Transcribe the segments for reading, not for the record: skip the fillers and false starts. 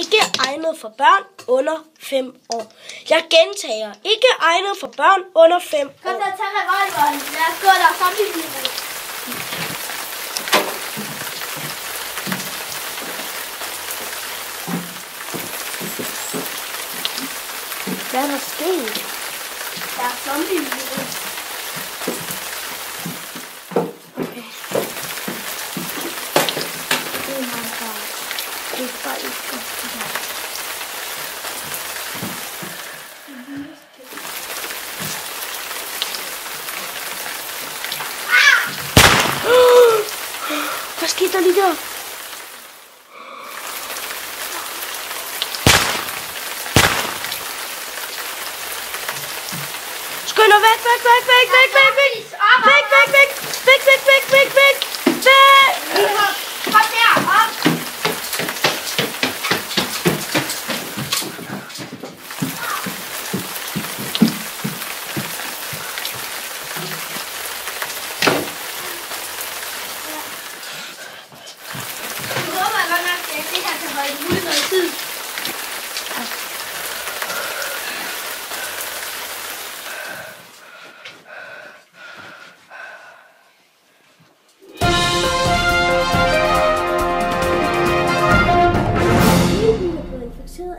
Ikke egnet for børn under 5 år. Jeg gentager. Ikke egnet for børn under 5 år. Kom så, tag revolveren. Lad os gå der zombie-virus. Hvad er der sket? Der er zombie-virus. Okay. Oh my god. Det er bare ikke godt det der. Hvad skete der lige der? Skynd dig væk, væk, væk, væk, væk, væk, væk, væk, væk, væk, væk, væk, væk, væk, væk, væk. Kom her, op. Jeg håber godt nok, at det her kan holde ud noget tid.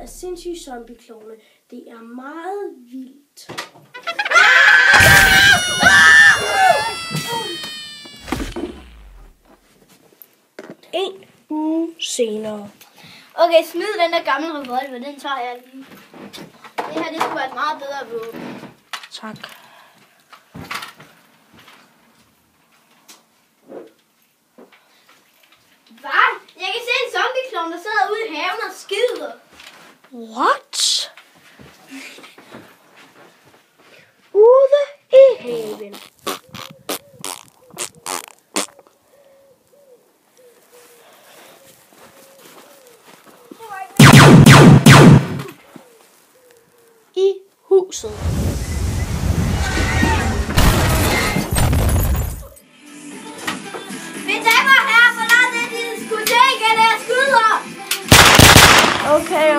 Af sindssyge zombie-klovne. Det er meget vildt. En uge senere. Okay, smid den der gamle revolver, den tager jeg lige. Det her, det skulle være et meget bedre våben. Tak. Hvad? Jeg kan se en zombie-klovn, der sidder ude i haven og skider. What? Ude i haven. I huset. Mine damer og herrer, forlad det diskotek, eller jeg skyder! Okay.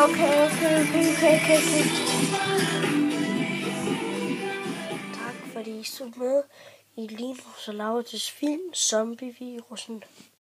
Tak fordi I så med i Linus og Laurits film Zombie-virussen.